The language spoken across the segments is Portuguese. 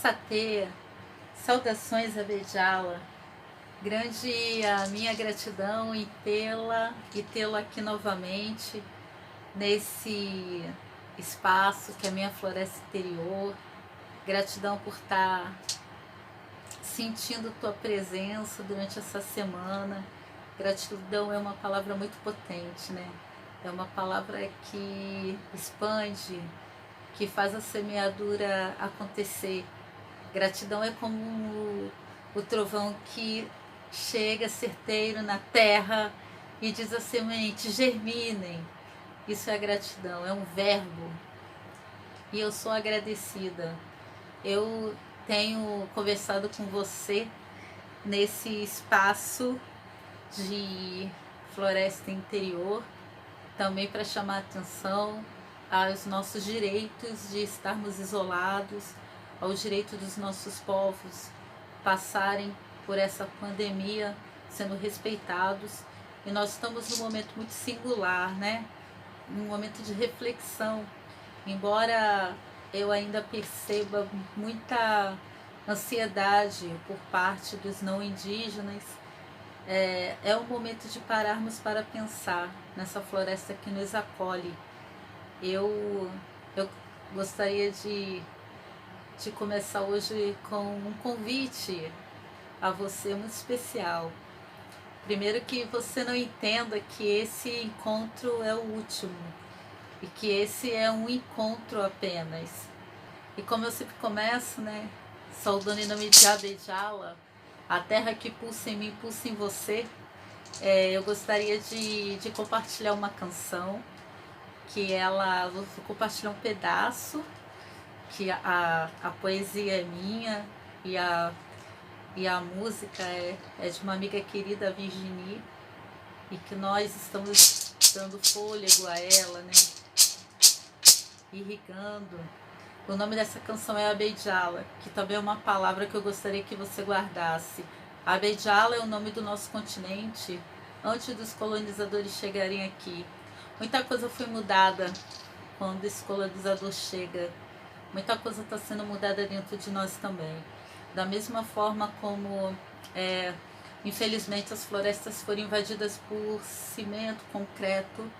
Satê, saudações a Bejala. Grande a minha gratidão em tê-lo aqui novamente nesse espaço que é a minha floresta interior. Gratidão por estar sentindo tua presença durante essa semana. Gratidão é uma palavra muito potente, né? É uma palavra que expande, que faz a semeadura acontecer. Gratidão é como o trovão que chega certeiro na terra e diz à semente: germinem. Isso é gratidão, é um verbo. E eu sou agradecida. Eu tenho conversado com você nesse espaço de floresta interior, também para chamar atenção aos nossos direitos de estarmos isolados, ao direito dos nossos povos passarem por essa pandemia sendo respeitados. E nós estamos num momento muito singular, né? Um momento de reflexão. Embora eu ainda perceba muita ansiedade por parte dos não indígenas, é um momento de pararmos para pensar nessa floresta que nos acolhe. Eu gostaria de começar hoje com um convite a você muito especial. Primeiro, que você não entenda que esse encontro é o último e que esse é um encontro apenas. E como eu sempre começo, né, saudando em nome de Abejala, a terra que pulsa em mim, pulsa em você, eu gostaria de compartilhar uma canção vou compartilhar um pedaço, que a poesia é minha e a música é de uma amiga querida, Virginie, e que nós estamos dando fôlego a ela, né? Irrigando. O nome dessa canção é Abejala, que também é uma palavra que eu gostaria que você guardasse. Abejala é o nome do nosso continente antes dos colonizadores chegarem aqui. Muita coisa foi mudada quando esse colonizador chega. Muita coisa está sendo mudada dentro de nós também. Da mesma forma como, infelizmente, as florestas foram invadidas por cimento, concreto,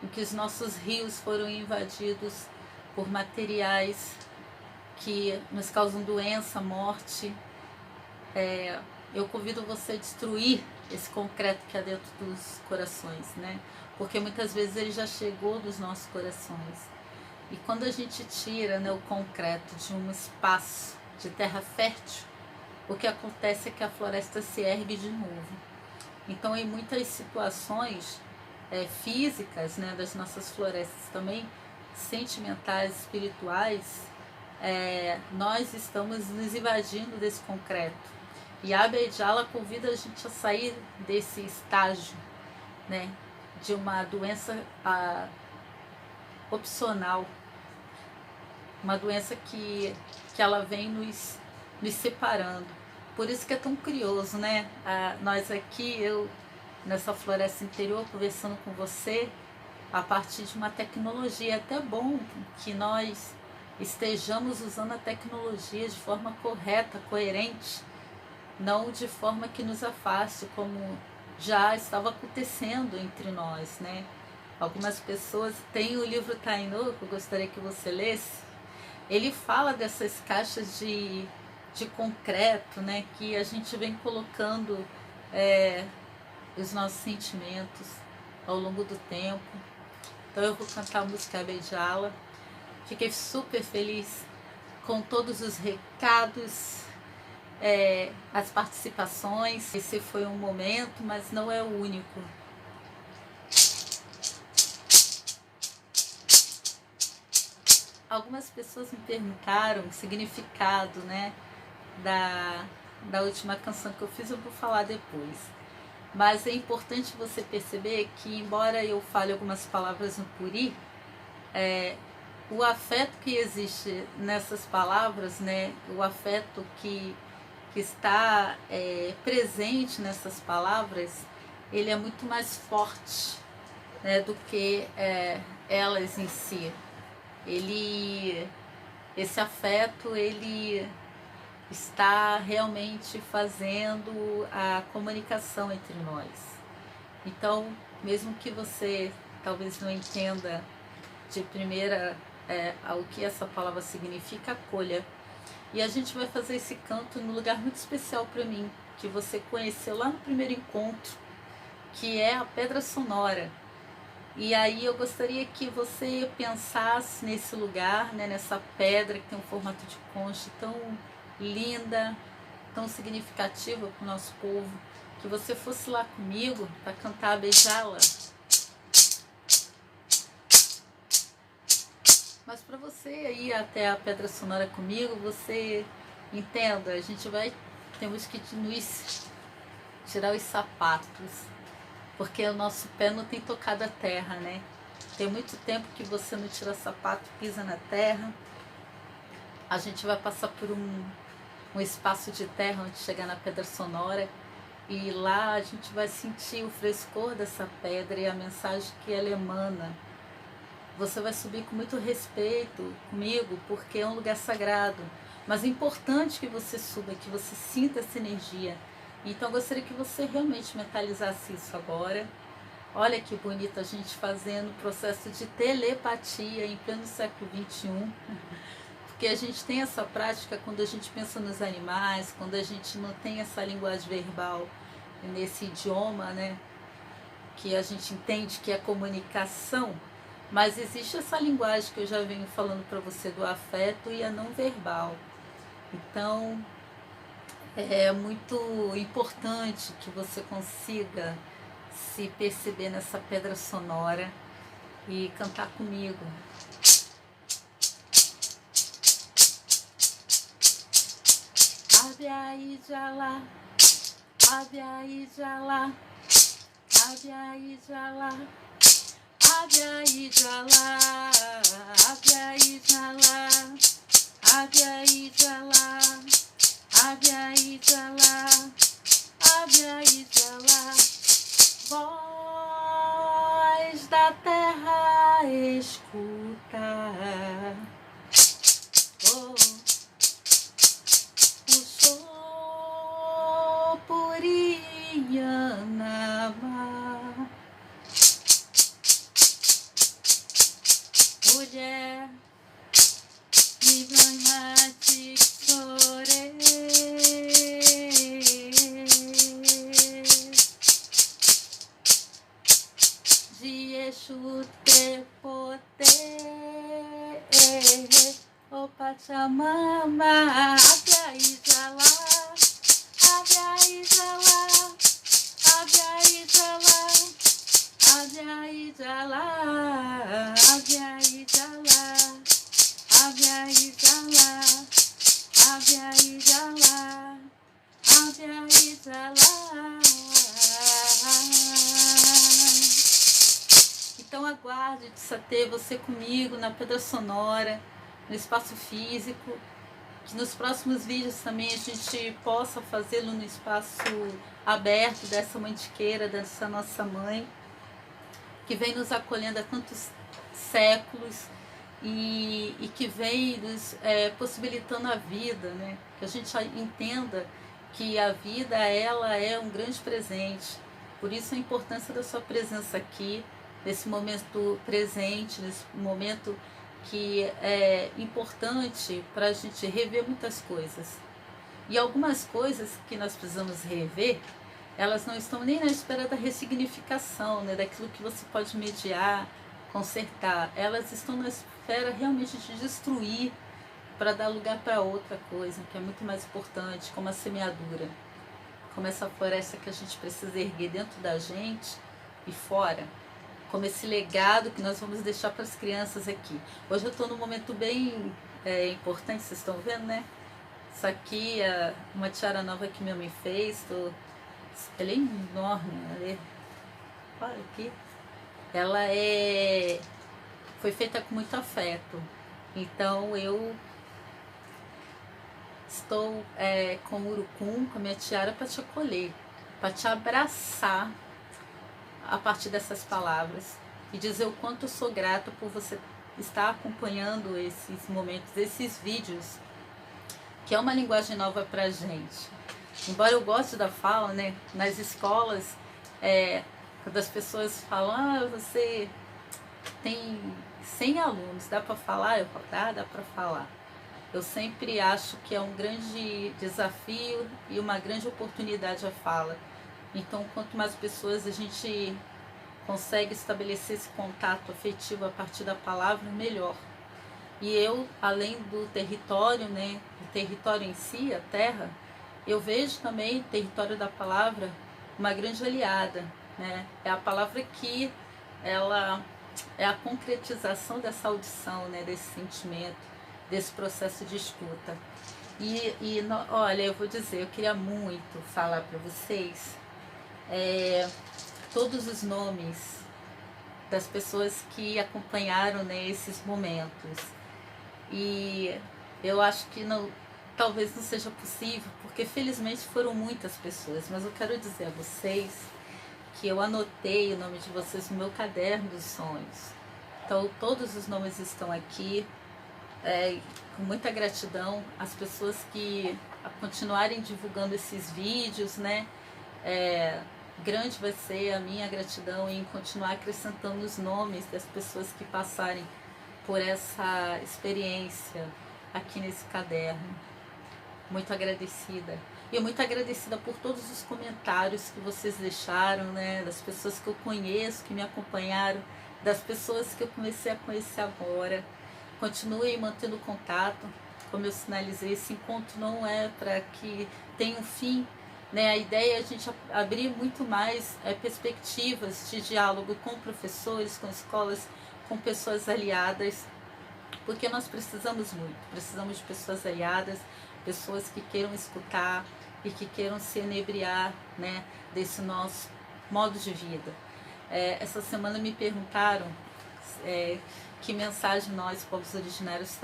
em que os nossos rios foram invadidos por materiais que nos causam doença, morte. Eu convido você a destruir esse concreto que há dentro dos corações, né? Porque muitas vezes ele já chegou dos nossos corações. E quando a gente tira, né, o concreto de um espaço de terra fértil, o que acontece é que a floresta se ergue de novo. Então, em muitas situações físicas, né, das nossas florestas, também sentimentais, espirituais, nós estamos nos invadindo desse concreto. E a Abejala convida a gente a sair desse estágio, né, de uma doença opcional, uma doença que ela vem nos separando. Por isso que é tão curioso, né? Nós aqui, eu nessa floresta interior, conversando com você a partir de uma tecnologia. É até bom que nós estejamos usando a tecnologia de forma correta, coerente, não de forma que nos afaste, como já estava acontecendo entre nós, né? Algumas pessoas têm o livro Tainô, que eu gostaria que você lesse. Ele fala dessas caixas de concreto, né, que a gente vem colocando os nossos sentimentos ao longo do tempo. Então eu vou cantar a música Abejala. Fiquei super feliz com todos os recados, as participações. Esse foi um momento, mas não é o único. Algumas pessoas me perguntaram o significado, né, da última canção que eu fiz. Eu vou falar depois. Mas é importante você perceber que, embora eu fale algumas palavras no Puri, o afeto que existe nessas palavras, né, o afeto que está presente nessas palavras, ele é muito mais forte, né, do que elas em si. Esse afeto, ele está realmente fazendo a comunicação entre nós. Então, mesmo que você talvez não entenda de primeira o que essa palavra significa, acolha. E a gente vai fazer esse canto num lugar muito especial para mim, que você conheceu lá no primeiro encontro, que é a Pedra Sonora. E aí eu gostaria que você pensasse nesse lugar, né, nessa pedra que tem um formato de concha tão linda, tão significativa para o nosso povo, que você fosse lá comigo para cantar a Beijá-la. Mas para você ir até a Pedra Sonora comigo, você entenda, a gente temos que nos tirar os sapatos, porque o nosso pé não tem tocado a terra, né? Tem muito tempo que você não tira sapato, pisa na terra. A gente vai passar por um espaço de terra onde chegar na Pedra Sonora, e lá a gente vai sentir o frescor dessa pedra e a mensagem que ela emana. Você vai subir com muito respeito comigo, porque é um lugar sagrado. Mas é importante que você suba, que você sinta essa energia. Então eu gostaria que você realmente mentalizasse isso agora. Olha que bonito a gente fazendo o processo de telepatia em pleno século XXI. Porque a gente tem essa prática quando a gente pensa nos animais, quando a gente não tem essa linguagem verbal nesse idioma, né? Que a gente entende que é comunicação. Mas existe essa linguagem que eu já venho falando para você do afeto e a não verbal. Então, é muito importante que você consiga se perceber nessa pedra sonora e cantar comigo. Ave aí já lá, ave aí já lá, ave aí já lá. Ave aí já lá, ave aí já lá, ave aí já lá, ave aí já lá, ave aí já lá. Voz da terra escuta, oh, o sopro Yanamá. Mulher, me mate chore, de Exu te pote, o Pachamama, ave aí já lá, ave aí já lá, ave aí já lá, ave aí já lá, ave aí já lá, ave aí já lá, ave aí já lá, ave aí já lá. Então aguarde, Tsatê, você comigo na Pedra Sonora, no espaço físico, que nos próximos vídeos também a gente possa fazê-lo no espaço aberto dessa mantiqueira, dessa nossa mãe, que vem nos acolhendo há tantos séculos e que vem nos possibilitando a vida, né? Que a gente entenda que a vida, ela é um grande presente. Por isso a importância da sua presença aqui, nesse momento presente, nesse momento que é importante para a gente rever muitas coisas. E algumas coisas que nós precisamos rever, elas não estão nem na espera da ressignificação, né, daquilo que você pode mediar, consertar. Elas estão na esfera realmente de destruir para dar lugar para outra coisa, que é muito mais importante, como a semeadura, como essa floresta que a gente precisa erguer dentro da gente e fora, como esse legado que nós vamos deixar para as crianças aqui. Hoje eu estou num momento bem importante, vocês estão vendo, né? Isso aqui é uma tiara nova que minha mãe fez. Ela é enorme, olha aqui. Ela foi feita com muito afeto. Então eu estou com o urucum, com a minha tiara, para te acolher, para te abraçar a partir dessas palavras e dizer o quanto eu sou grata por você estar acompanhando esses momentos, esses vídeos que é uma linguagem nova para a gente. Embora eu goste da fala, né, nas escolas, quando as pessoas falam, você tem 100 alunos, dá para falar? Eu falo, dá para falar. Eu sempre acho que é um grande desafio e uma grande oportunidade a fala. Então, quanto mais pessoas a gente consegue estabelecer esse contato afetivo a partir da palavra, melhor. E eu, além do território, né, o território em si, a terra, eu vejo também o território da palavra uma grande aliada, né? É a palavra que ela é a concretização dessa audição, né, desse sentimento, desse processo de escuta. Olha, eu vou dizer, eu queria muito falar para vocês todos os nomes das pessoas que acompanharam, né, esses momentos. E eu acho que talvez não seja possível, porque felizmente foram muitas pessoas, mas eu quero dizer a vocês que eu anotei o nome de vocês no meu caderno dos sonhos. Então todos os nomes estão aqui, com muita gratidão às pessoas que continuarem divulgando esses vídeos, né? Grande vai ser a minha gratidão em continuar acrescentando os nomes das pessoas que passarem por essa experiência aqui nesse caderno. Muito agradecida. E muito agradecida por todos os comentários que vocês deixaram, né? Das pessoas que eu conheço, que me acompanharam, das pessoas que eu comecei a conhecer agora. Continuem mantendo contato. Como eu sinalizei, esse encontro não é para que tenha um fim, né? A ideia é a gente abrir muito mais perspectivas de diálogo com professores, com escolas, com pessoas aliadas, porque nós precisamos de pessoas aliadas, pessoas que queiram escutar e que queiram se enebriar, né, desse nosso modo de vida. Essa semana me perguntaram que mensagem nós, povos originários,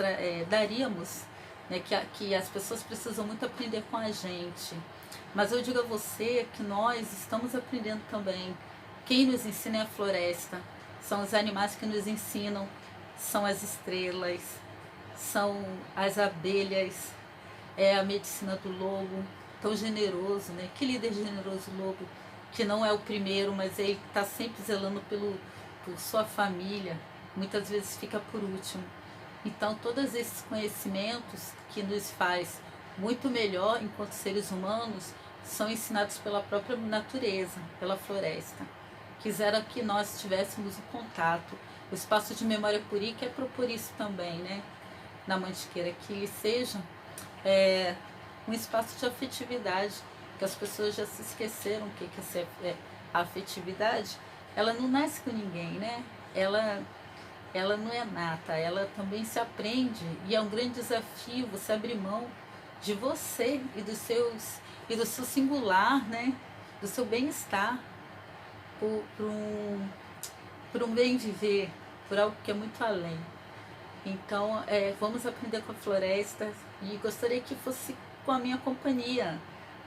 daríamos, né, que as pessoas precisam muito aprender com a gente. Mas eu digo a você que nós estamos aprendendo também. Quem nos ensina é a floresta, são os animais que nos ensinam, são as estrelas, são as abelhas, é a medicina do lobo, tão generoso, né? Que líder generoso lobo, que não é o primeiro, mas ele está sempre zelando por sua família, muitas vezes fica por último. Então, todos esses conhecimentos que nos faz muito melhor enquanto seres humanos são ensinados pela própria natureza, pela floresta. Quiseram que nós tivéssemos o contato. O espaço de memória Curi quer propor isso também, né? Na Mantiqueira, que seja um espaço de afetividade, que as pessoas já se esqueceram o que é a afetividade. Ela não nasce com ninguém, né? Ela não é nata, ela também se aprende, e é um grande desafio você abrir mão de você e do seu singular, né? Do seu bem-estar por um bem viver, por algo que é muito além. Então, vamos aprender com a floresta, e gostaria que fosse com a minha companhia.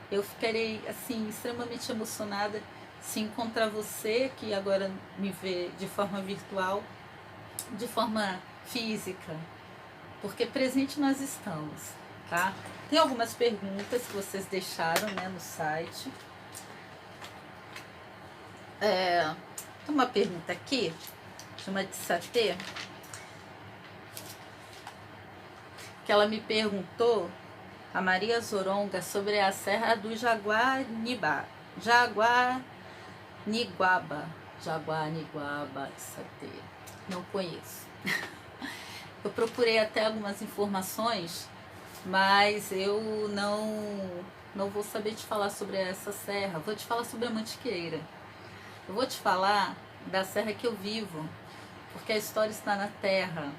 Eu ficarei assim extremamente emocionada se encontrar você, que agora me vê de forma virtual, de forma física, porque presente nós estamos, tá? Tem algumas perguntas que vocês deixaram, né, no site. Tem uma pergunta aqui de uma de Satê, que ela me perguntou, a Maria Zoronga, sobre a Serra do Jaguaniguaba, Satê. Não conheço. Eu procurei até algumas informações, mas eu não vou saber te falar sobre essa serra. Vou te falar sobre a Mantiqueira. Eu vou te falar da serra que eu vivo, porque a história está na terra.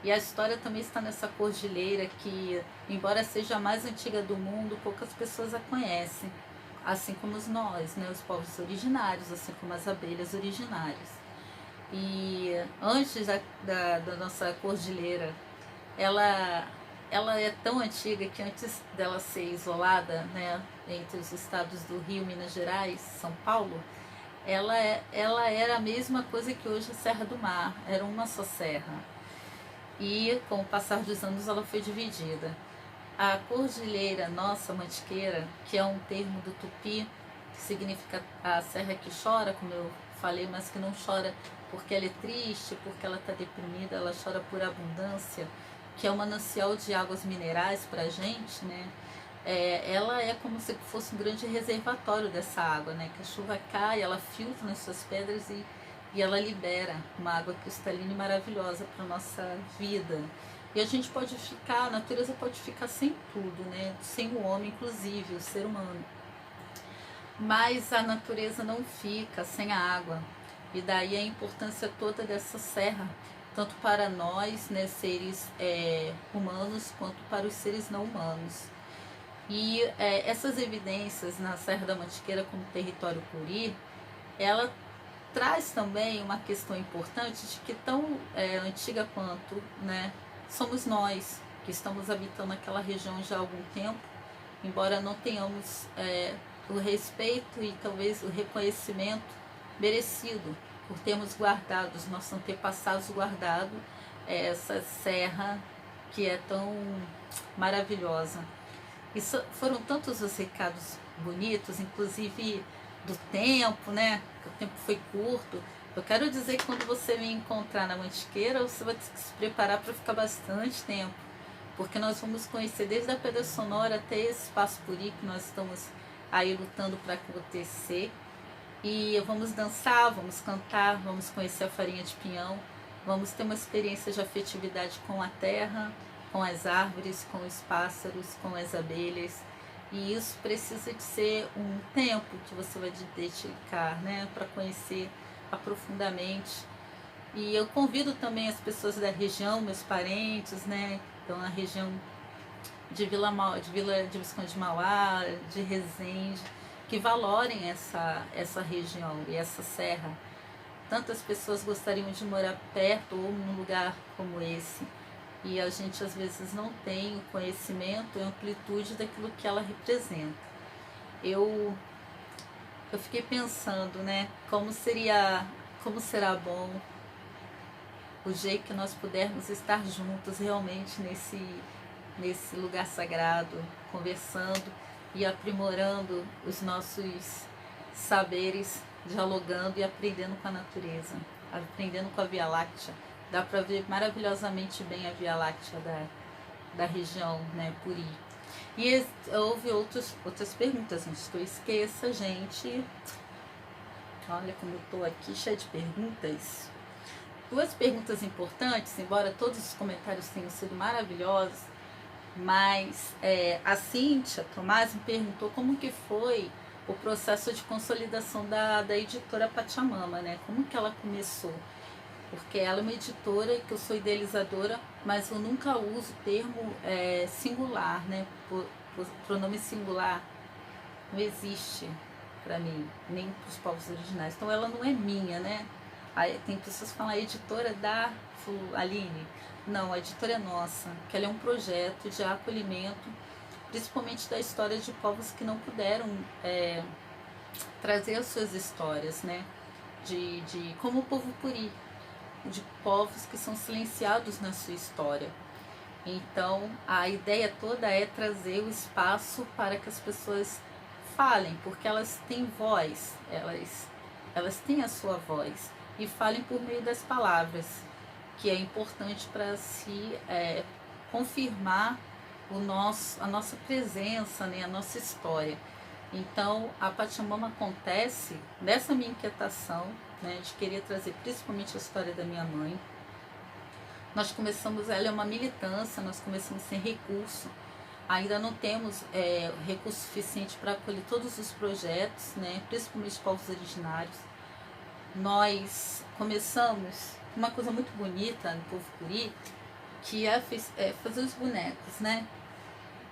E a história também está nessa cordilheira que, embora seja a mais antiga do mundo, poucas pessoas a conhecem. Assim como nós, né, os povos originários, assim como as abelhas originárias. E antes da nossa cordilheira, ela é tão antiga que antes dela ser isolada, né, entre os estados do Rio, Minas Gerais, São Paulo, ela era a mesma coisa que hoje a Serra do Mar, era uma só serra. E com o passar dos anos ela foi dividida. a cordilheira Nossa Mantiqueira, que é um termo do Tupi, que significa a serra que chora, como eu falei, mas que não chora porque ela é triste, porque ela está deprimida, ela chora por abundância, que é um manancial de águas minerais para a gente, né? Ela é como se fosse um grande reservatório dessa água, né? Que a chuva cai, ela filtra nas suas pedras e ela libera uma água cristalina e maravilhosa para a nossa vida. E a gente pode ficar, a natureza pode ficar sem tudo, né? Sem o homem, inclusive, o ser humano. Mas a natureza não fica sem a água. E daí a importância toda dessa serra, tanto para nós, né, seres humanos, quanto para os seres não humanos. E essas evidências na Serra da Mantiqueira como território Curi, ela traz também uma questão importante de que tão antiga quanto, né, somos nós que estamos habitando aquela região já há algum tempo, embora não tenhamos o respeito e talvez o reconhecimento merecido por termos guardado, os nossos antepassados guardado essa serra que é tão maravilhosa. E foram tantos os recados bonitos, inclusive do tempo, né? O tempo foi curto. Eu quero dizer que quando você me encontrar na Mantiqueira, você vai ter que se preparar para ficar bastante tempo, porque nós vamos conhecer desde a Pedra Sonora até esse Espaço Curi que nós estamos aí lutando para acontecer. E vamos dançar, vamos cantar, vamos conhecer a farinha de pinhão, vamos ter uma experiência de afetividade com a terra, com as árvores, com os pássaros, com as abelhas. E isso precisa de ser um tempo que você vai dedicar, né, para conhecer profundamente. E eu convido também as pessoas da região, meus parentes, né, então na região de de Visconde de Mauá, de Resende, que valorem essa região e essa serra. Tantas pessoas gostariam de morar perto ou num lugar como esse, e a gente às vezes não tem o conhecimento e a amplitude daquilo que ela representa. Eu fiquei pensando, né, como será bom o jeito que nós pudermos estar juntos realmente nesse lugar sagrado, conversando e aprimorando os nossos saberes, dialogando e aprendendo com a natureza, aprendendo com a Via Láctea. Dá para ver maravilhosamente bem a Via Láctea da região, né, Puri. E houve outras perguntas, antes que eu esqueça, gente. Olha como eu estou aqui cheia de perguntas. Duas perguntas importantes, embora todos os comentários tenham sido maravilhosos, mas a Cíntia Tomás me perguntou como que foi o processo de consolidação da editora Pachamama, né? Como que ela começou? Porque ela é uma editora que eu sou idealizadora, mas eu nunca uso o termo singular, né? Pronome singular não existe para mim, nem para os povos originais. Então ela não é minha, né? Aí tem pessoas que falam a editora da Aline. Não, a editora é nossa, que ela é um projeto de acolhimento, principalmente da história de povos que não puderam trazer as suas histórias, né? Como o povo Puri, de povos que são silenciados na sua história. Então, a ideia toda é trazer o espaço para que as pessoas falem, porque elas têm voz, elas têm a sua voz, e falem por meio das palavras, que é importante para se confirmar a nossa presença, né, a nossa história. Então, a Pachamama acontece dessa minha inquietação, né, de querer trazer principalmente a história da minha mãe. Nós começamos, ela é uma militância, nós começamos sem recurso, ainda não temos recurso suficiente para acolher todos os projetos, né, principalmente povos originários. Nós começamos uma coisa muito bonita no povo Curi, que é fazer os bonecos, né?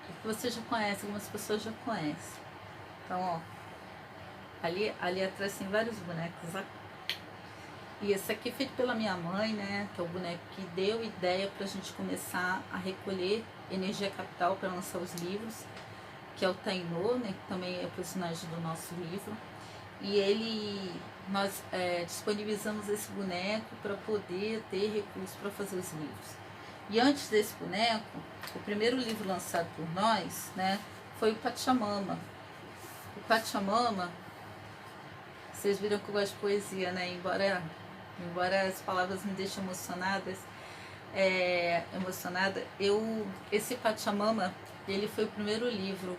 Que você já conhece, algumas pessoas já conhecem. Então, ó, ali atrás tem vários bonecos. Ó. E esse aqui é feito pela minha mãe, né? Que é o boneco que deu ideia pra gente começar a recolher energia capital para lançar os livros, que é o Tainô, né? Que também é o personagem do nosso livro. E nós disponibilizamos esse boneco para poder ter recursos para fazer os livros. E antes desse boneco, o primeiro livro lançado por nós, né, foi o Pachamama. O Pachamama, vocês viram que eu gosto de poesia, né? Embora as palavras me deixem emocionada, esse Pachamama, ele foi o primeiro livro.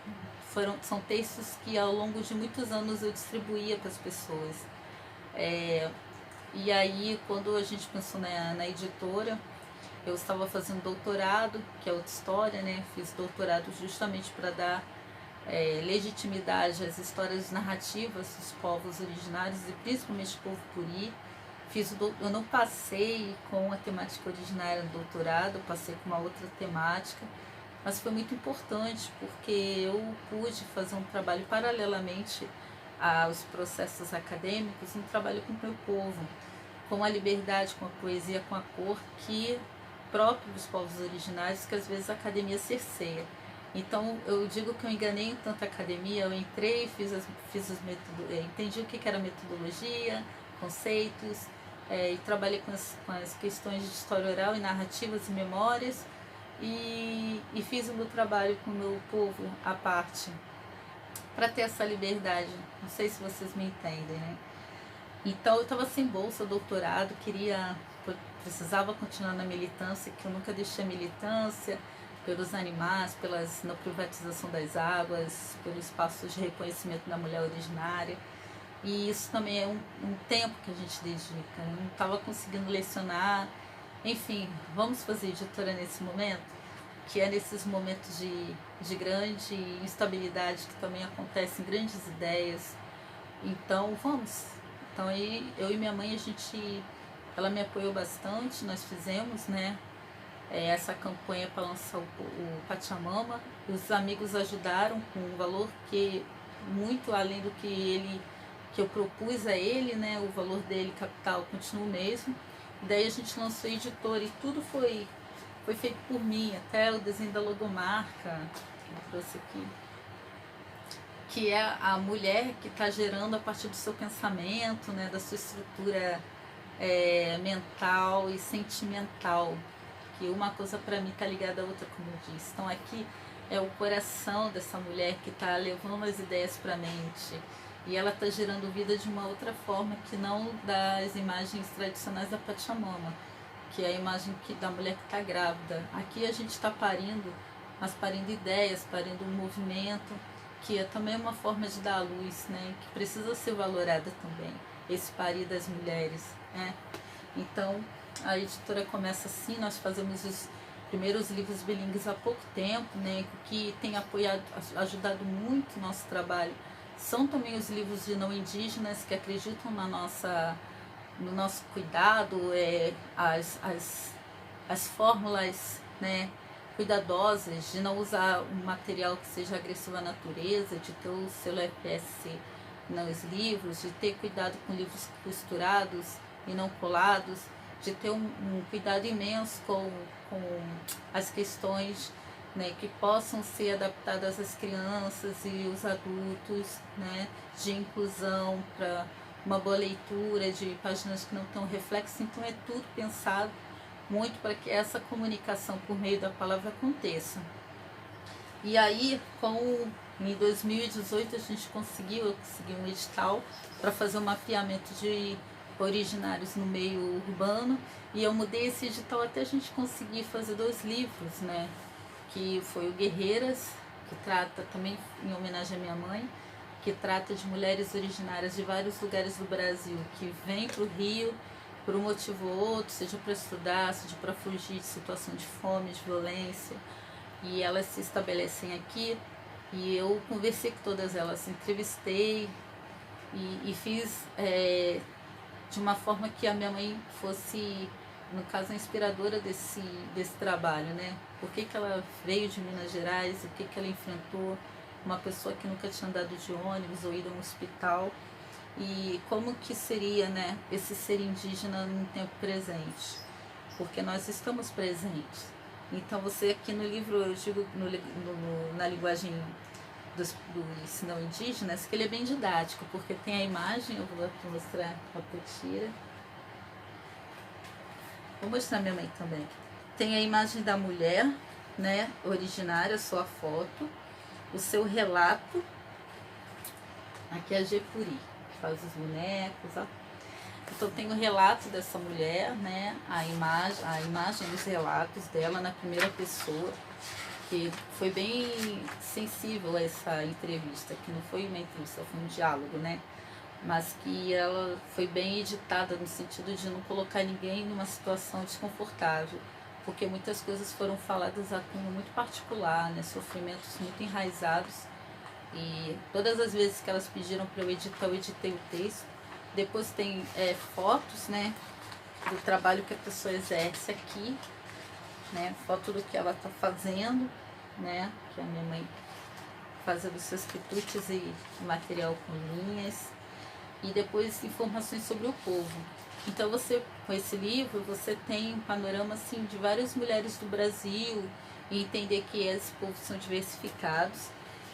São textos que ao longo de muitos anos eu distribuía para as pessoas. E aí, quando a gente pensou na editora, eu estava fazendo doutorado, que é outra história, né? Fiz doutorado justamente para dar legitimidade às histórias narrativas dos povos originários e principalmente do povo Puri. Eu não passei com a temática originária no doutorado, passei com uma outra temática, mas foi muito importante porque eu pude fazer um trabalho paralelamente aos processos acadêmicos, um trabalho com o meu povo, com a liberdade, com a poesia, com a cor que próprio dos povos originários, que às vezes a academia cerceia. Então eu digo que eu enganei tanto a academia, eu entrei, entendi o que era metodologia, conceitos, e trabalhei com as questões de história oral e narrativas e memórias, e fiz o meu trabalho com o meu povo à parte, para ter essa liberdade. Não sei se vocês me entendem, né? Então eu estava sem bolsa, doutorado, precisava continuar na militância, que eu nunca deixei a militância, pelos animais, na privatização das águas, pelo espaço de reconhecimento da mulher originária. E isso também é um tempo que a gente dedica. Eu não estava conseguindo lecionar. Enfim, vamos fazer editora nesse momento, que é nesses momentos de grande instabilidade que também acontecem grandes ideias. Então, vamos. Então, aí, eu e minha mãe, ela me apoiou bastante, nós fizemos, né, essa campanha para lançar o Pachamama. Os amigos ajudaram com um valor que muito além do que eu propus a ele, né, o valor dele capital continua o mesmo. E daí a gente lançou a editora e tudo foi feito por mim, até o desenho da logomarca, que eu trouxe aqui, que é a mulher que está gerando a partir do seu pensamento, né, da sua estrutura mental e sentimental, que uma coisa para mim está ligada à outra, como eu disse. Então aqui é o coração dessa mulher que está levando as ideias para a mente, e ela está gerando vida de uma outra forma que não das imagens tradicionais da Pachamama, que é a imagem da mulher que está grávida. Aqui a gente está parindo, mas parindo ideias, parindo um movimento, que é também uma forma de dar à luz, né, que precisa ser valorada também, esse parir das mulheres, né. Então a editora começa assim, nós fazemos os primeiros livros bilíngues há pouco tempo, né, que tem ajudado muito o nosso trabalho. São também os livros de não indígenas que acreditam no nosso cuidado, as fórmulas, né, cuidadosas, de não usar um material que seja agressivo à natureza, de ter o selo FSC nos livros, de ter cuidado com livros costurados e não colados, de ter um cuidado imenso com as questões, né, que possam ser adaptadas às crianças e os adultos, né, de inclusão para uma boa leitura, de páginas que não têm reflexo. Então é tudo pensado muito para que essa comunicação por meio da palavra aconteça. E aí, em 2018, eu consegui um edital para fazer um mapeamento de originários no meio urbano, e eu mudei esse edital até a gente conseguir fazer 2 livros, né, que foi o Guerreiras, que trata também em homenagem à minha mãe, que trata de mulheres originárias de vários lugares do Brasil, que vêm para o Rio por um motivo ou outro, seja para estudar, seja para fugir de situação de fome, de violência, e elas se estabelecem aqui. E eu conversei com todas elas, entrevistei e fiz de uma forma que a minha mãe fosse, no caso, a inspiradora desse trabalho, né? Por que ela veio de Minas Gerais, o que ela enfrentou, uma pessoa que nunca tinha andado de ônibus ou ido a um hospital, e como que seria, né, esse ser indígena no tempo presente, porque nós estamos presentes. Então você aqui no livro, eu digo na linguagem dos não indígenas, que ele é bem didático, porque tem a imagem, eu vou aqui mostrar a Potira. Vou mostrar minha mãe também. tem a imagem da mulher, né, originária, sua foto, o seu relato. Aqui é a Gepuri, que faz os bonecos, ó. Então tem o relato dessa mulher, né, a imagem dos relatos dela na primeira pessoa, que foi bem sensível essa entrevista, que não foi uma entrevista, foi um diálogo, né? Mas que ela foi bem editada no sentido de não colocar ninguém numa situação desconfortável, porque muitas coisas foram faladas a cunho muito particular, né? Sofrimentos muito enraizados, e todas as vezes que elas pediram para eu editar, eu editei o texto. Depois tem fotos, né, do trabalho que a pessoa exerce aqui, né, foto do que ela está fazendo, né, que a minha mãe fazendo os seus quitutes e material com linhas, e depois informações sobre o povo. Então você, com esse livro, você tem um panorama assim de várias mulheres do Brasil, e entender que esses povos são diversificados.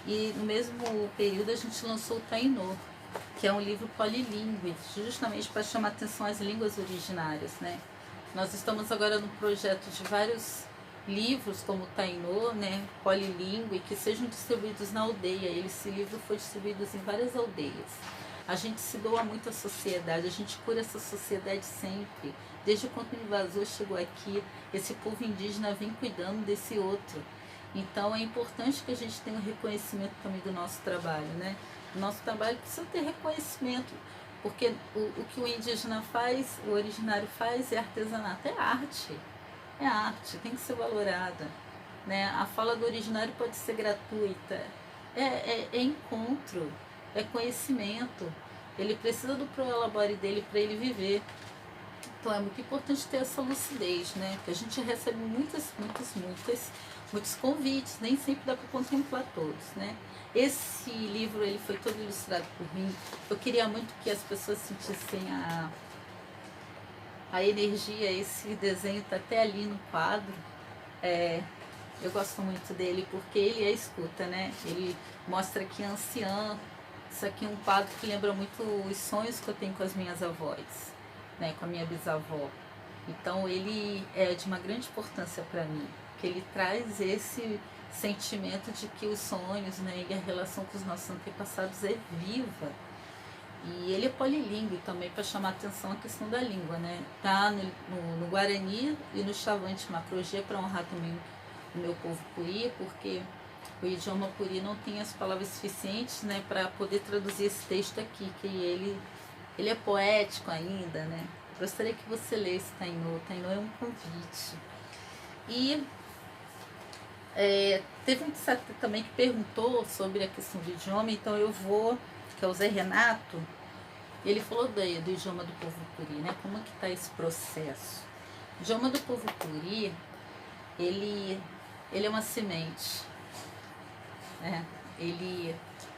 E no mesmo período a gente lançou o Tainô, que é um livro polilingüe, justamente para chamar atenção às línguas originárias, né? Nós estamos agora no projeto de vários livros, como o Tainô, né, polilingüe, que sejam distribuídos na aldeia. Esse livro foi distribuído em várias aldeias. A gente se doa muito à sociedade, a gente cura essa sociedade sempre. Desde quando o invasor chegou aqui, esse povo indígena vem cuidando desse outro. Então é importante que a gente tenha um reconhecimento também do nosso trabalho, né? O nosso trabalho precisa ter reconhecimento, porque o que o indígena faz, o originário faz, é artesanato, é arte, tem que ser valorada, né? A fala do originário pode ser gratuita, é encontro, é conhecimento, ele precisa do prolabore dele para ele viver. Então é muito importante ter essa lucidez, né? Porque a gente recebe muitos convites, nem sempre dá para contemplar todos, né? Esse livro ele foi todo ilustrado por mim. Eu queria muito que as pessoas sentissem a energia. Esse desenho está até ali no quadro. Eu gosto muito dele porque ele é escuta, né? Ele mostra aqui a anciã. Isso aqui é um quadro que lembra muito os sonhos que eu tenho com as minhas avós, né? Com a minha bisavó. Então ele é de uma grande importância para mim, que ele traz esse sentimento de que os sonhos, né, e a relação com os nossos antepassados é viva. E ele é polilingüe também, para chamar atenção a questão da língua, né? Tá no Guarani e no Chavante Macro-G, para honrar também o meu povo Puri, porque o idioma Puri não tem as palavras suficientes, né, para poder traduzir esse texto aqui, que ele é poético ainda, né? Gostaria que você lesse Tainô. Tainô é um convite. E teve um também que perguntou sobre a questão do idioma, então eu vou, que é o Zé Renato, ele falou do idioma do povo Puri, né? Como que está esse processo? O idioma do povo Puri, ele é uma semente, né?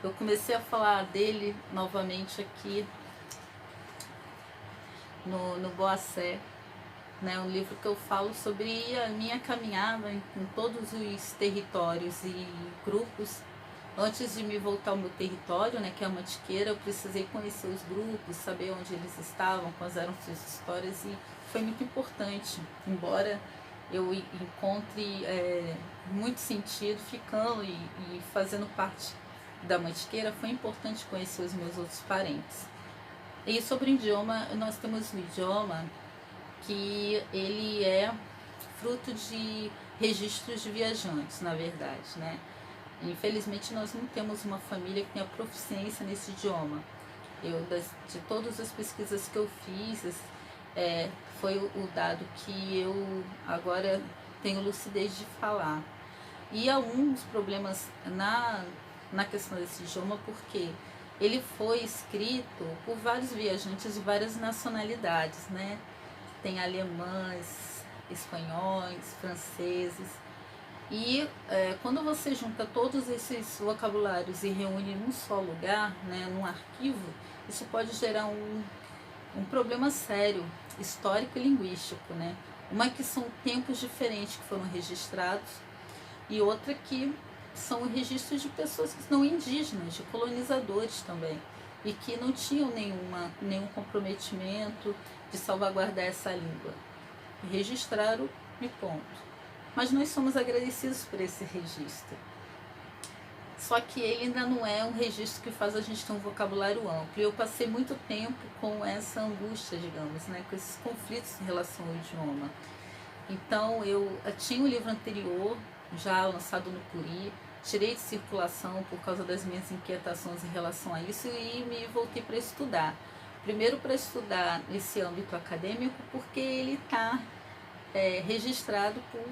Eu comecei a falar dele novamente aqui no Boacé, né, um livro que eu falo sobre a minha caminhada em todos os territórios e grupos. Antes de me voltar ao meu território, né, que é a Mantiqueira, eu precisei conhecer os grupos, saber onde eles estavam, quais eram suas histórias, e foi muito importante, embora eu encontre muito sentido ficando e fazendo parte da Mantiqueira, foi importante conhecer os meus outros parentes. E sobre o idioma, nós temos um idioma que ele é fruto de registros de viajantes, na verdade, né? Infelizmente nós não temos uma família que tenha proficiência nesse idioma. De todas as pesquisas que eu fiz, foi o dado que eu agora tenho lucidez de falar. E há alguns problemas na questão desse idioma, porque ele foi escrito por vários viajantes de várias nacionalidades, né? Tem alemães, espanhóis, franceses. E quando você junta todos esses vocabulários e reúne num só lugar, né, num arquivo, isso pode gerar um problema sério, histórico e linguístico, né? Uma que são tempos diferentes que foram registrados, e outra que são registros de pessoas que não indígenas, de colonizadores também, e que não tinham nenhum comprometimento de salvaguardar essa língua. Registraram e ponto. Mas nós somos agradecidos por esse registro. Só que ele ainda não é um registro que faz a gente ter um vocabulário amplo. E eu passei muito tempo com essa angústia, digamos, né, com esses conflitos em relação ao idioma. Então eu tinha um livro anterior, já lançado no Cury, tirei de circulação por causa das minhas inquietações em relação a isso e me voltei para estudar. Primeiro para estudar nesse âmbito acadêmico, porque ele está registrado por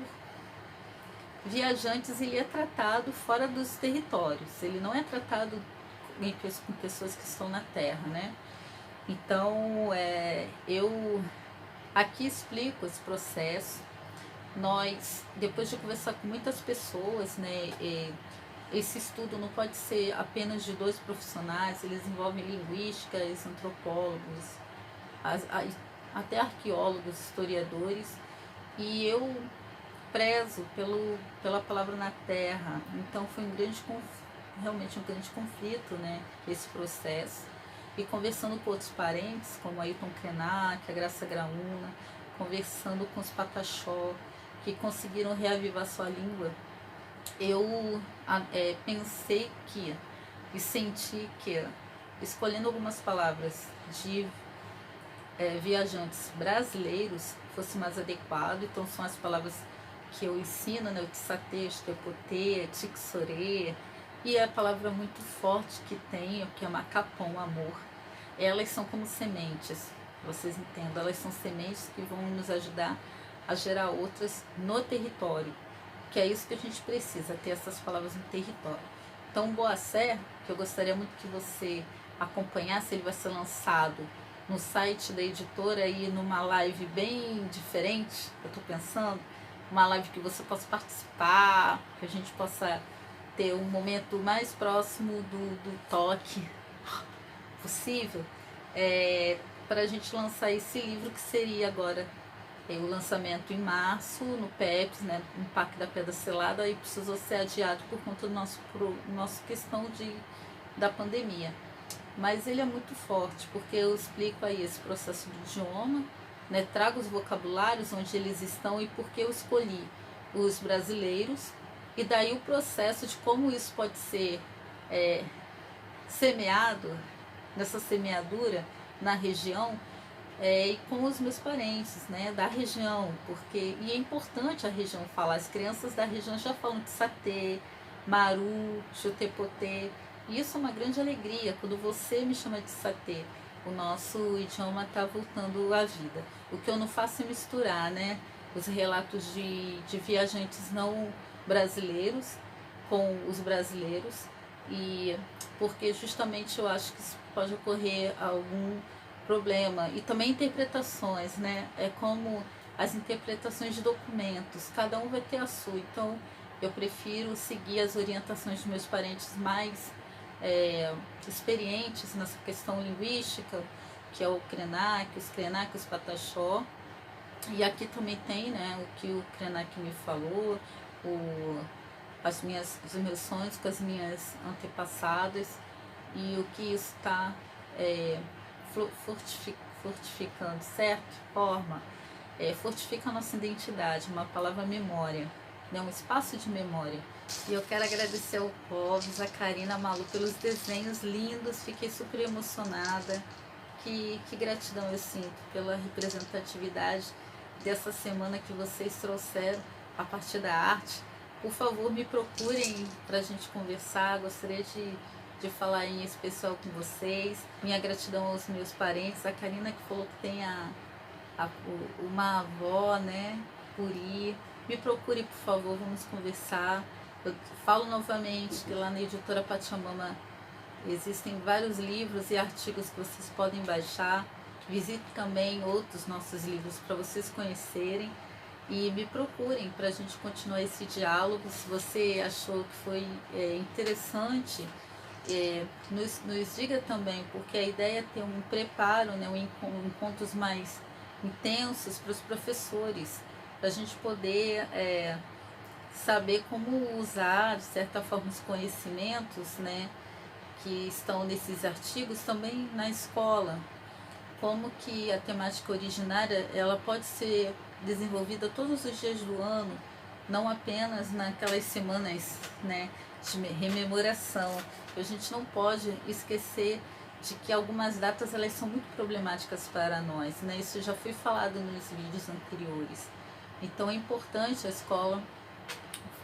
viajantes, ele é tratado fora dos territórios, ele não é tratado com pessoas que estão na Terra, né? Então, eu aqui explico esse processo. Nós, depois de conversar com muitas pessoas, né, esse estudo não pode ser apenas de 2 profissionais, eles envolvem linguísticas, antropólogos, até arqueólogos, historiadores, e eu prezo pela palavra na terra. Então foi realmente um grande conflito, né, esse processo. E conversando com outros parentes, como Ailton Krenak, a Graça Graúna, conversando com os Pataxó, que conseguiram reavivar sua língua, eu pensei e senti que, escolhendo algumas palavras de viajantes brasileiros, fosse mais adequado. Então são as palavras que eu ensino, né, o tsatê, tepotê, tixorê, e a palavra muito forte que tem, que é macapom, amor. Elas são como sementes, vocês entendam, elas são sementes que vão nos ajudar a gerar outras no território, que é isso que a gente precisa, ter essas palavras no território. Então, Boacé, que eu gostaria muito que você acompanhasse, ele vai ser lançado no site da editora aí numa live bem diferente, eu estou pensando, uma live que você possa participar, que a gente possa ter um momento mais próximo do toque possível, para a gente lançar esse livro, que seria agora o lançamento em março no PEPS, né, no Parque da Pedra Selada, e precisou ser adiado por conta do nosso questão da pandemia. Mas ele é muito forte, porque eu explico aí esse processo do idioma, né, trago os vocabulários onde eles estão e por que eu escolhi os brasileiros, e daí o processo de como isso pode ser semeado, nessa semeadura na região, e com os meus parentes, né, da região, e é importante a região falar, as crianças da região já falam tsatê, maru, chutepotê, e isso é uma grande alegria, quando você me chama de tsatê, o nosso idioma está voltando à vida. O que eu não faço é misturar, né, os relatos de viajantes não brasileiros com os brasileiros, e porque justamente eu acho que isso pode ocorrer algum problema. E também interpretações, né, é como as interpretações de documentos, cada um vai ter a sua. Então eu prefiro seguir as orientações dos meus parentes mais experientes nessa questão linguística, que é o Krenak, os Pataxó. E aqui também tem, né, o que o Krenak me falou, os meus sonhos com as minhas antepassadas, e o que isso está fortificando, certo? Forma, fortifica a nossa identidade, uma palavra memória, né, um espaço de memória. E eu quero agradecer ao Clóvis, a Karina, a Malu pelos desenhos lindos, fiquei super emocionada. Que gratidão eu sinto pela representatividade dessa semana que vocês trouxeram a partir da arte. Por favor, me procurem para a gente conversar, gostaria de falar em especial com vocês. Minha gratidão aos meus parentes, a Karina que falou que tem uma avó, né, Puri. Me procure, por favor, vamos conversar. Eu falo novamente que lá na editora Pachamama existem vários livros e artigos que vocês podem baixar. Visite também outros nossos livros para vocês conhecerem. E me procurem para a gente continuar esse diálogo. Se você achou que foi interessante, nos diga também, porque a ideia é ter um preparo, né, encontros mais intensos para os professores, para a gente poder saber como usar, de certa forma, os conhecimentos, né, que estão nesses artigos também na escola. Como que a temática originária ela pode ser desenvolvida todos os dias do ano, não apenas naquelas semanas, né, de rememoração. A gente não pode esquecer de que algumas datas elas são muito problemáticas para nós, né? Isso já foi falado nos vídeos anteriores. Então é importante a escola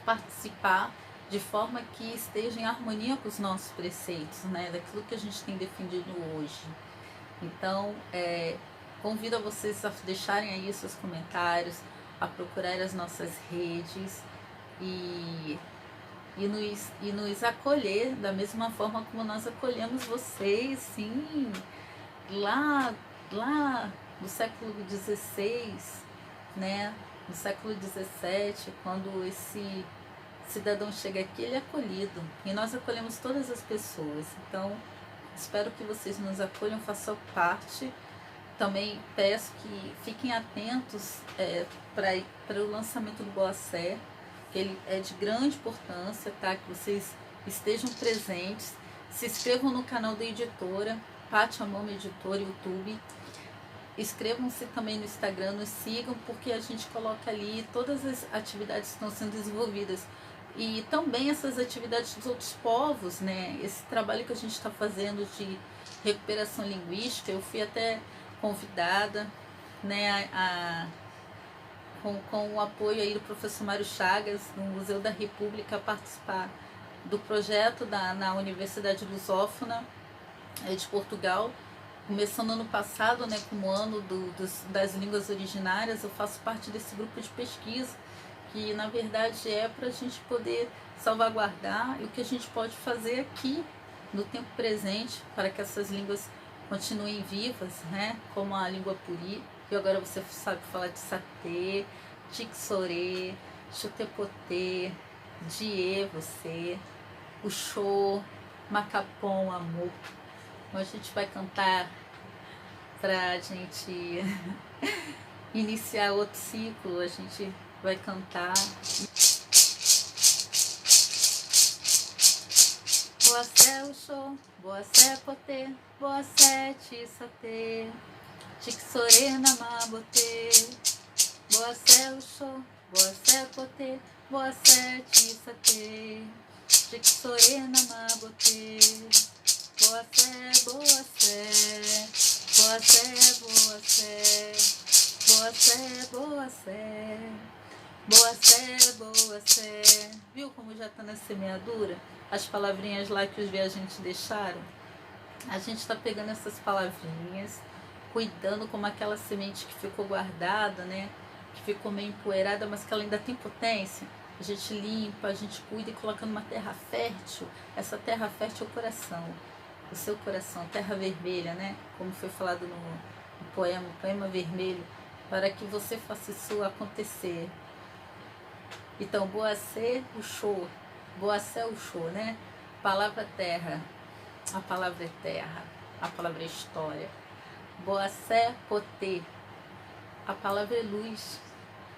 participar de forma que esteja em harmonia com os nossos preceitos, né? Daquilo que a gente tem defendido hoje. Então, convido a vocês a deixarem aí seus comentários, a procurar as nossas redes e nos acolher da mesma forma como nós acolhemos vocês, sim, lá no século XVI, né? No século XVII, quando esse cidadão chega aqui, ele é acolhido, e nós acolhemos todas as pessoas. Então, espero que vocês nos acolham, façam parte. Também peço que fiquem atentos para o lançamento do Boacé, que ele é de grande importância, tá? Que vocês estejam presentes. Se inscrevam no canal da editora, Pátia Mama Editora, YouTube. Inscrevam-se também no Instagram, nos sigam, porque a gente coloca ali todas as atividades que estão sendo desenvolvidas. E também essas atividades dos outros povos, né? Esse trabalho que a gente está fazendo de recuperação linguística, eu fui até convidada, né, com o apoio aí do professor Mário Chagas, no Museu da República, a participar do projeto na Universidade Lusófona de Portugal. Começando ano passado, né, como ano das línguas originárias, eu faço parte desse grupo de pesquisa, que na verdade é para a gente poder salvaguardar e o que a gente pode fazer aqui no tempo presente para que essas línguas continuem vivas, né? Como a língua puri, que agora você sabe falar de satê, tixorê, xutepotê, die, você, o show, macapom, amor. Então a gente vai cantar pra gente iniciar outro ciclo, a gente vai cantar. Boacé o show, boacé potê, boacé tisatê, tixorê namabotê. Boacé o show, boacé potê, boacé tisatê, tixorê namabotê. Boacé, boacé, boacé, boacé, boacé, boacé, boacé, boacé. Viu como já está na semeadura? As palavrinhas lá que os viajantes deixaram. A gente está pegando essas palavrinhas, cuidando como aquela semente que ficou guardada, né? Que ficou meio empoeirada, mas que ela ainda tem potência. A gente limpa, a gente cuida e coloca numa terra fértil. Essa terra fértil é o coração. O seu coração, terra vermelha, né? Como foi falado no poema, o poema vermelho, para que você faça isso acontecer. Então, boacé, o show. Boacé, o show, né? Palavra terra. A palavra é terra. A palavra é história. Boacé, potê. A palavra é luz.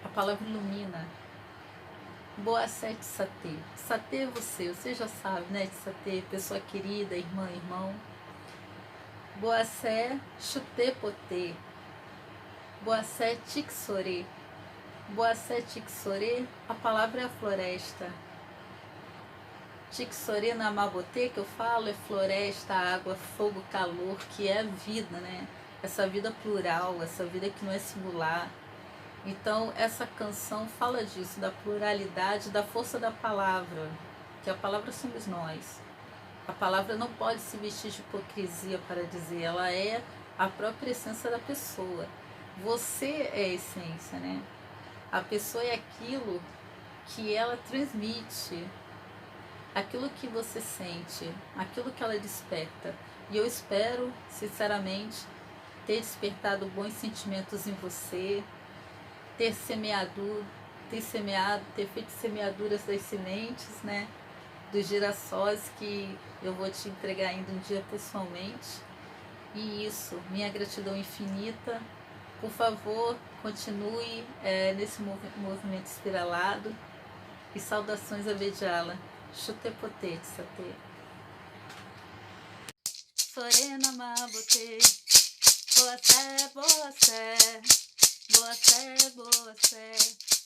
A palavra ilumina. Boacé, tsatê. Tsatê é você já sabe, né? Tsatê, pessoa querida, irmã, irmão. Boacé, xutepotê. Boacé, tixorê. Boacé, tixorê, a palavra é a floresta. Tixorê namabotê, que eu falo, é floresta, água, fogo, calor, que é a vida, né? Essa vida plural, essa vida que não é singular. Então, essa canção fala disso, da pluralidade, da força da palavra, que a palavra somos nós. A palavra não pode se vestir de hipocrisia para dizer, ela é a própria essência da pessoa. Você é a essência, né? A pessoa é aquilo que ela transmite, aquilo que você sente, aquilo que ela desperta. E eu espero, sinceramente, ter despertado bons sentimentos em você, ter semeado, ter feito semeaduras das sementes, né? Dos girassóis que eu vou te entregar ainda um dia pessoalmente. E isso, minha gratidão infinita. Por favor, continue nesse movimento espiralado. E saudações a Vedjala. Xutepotê, tsatê. Sorena mabotê. Boacé, boacé. boa fé, boa fé.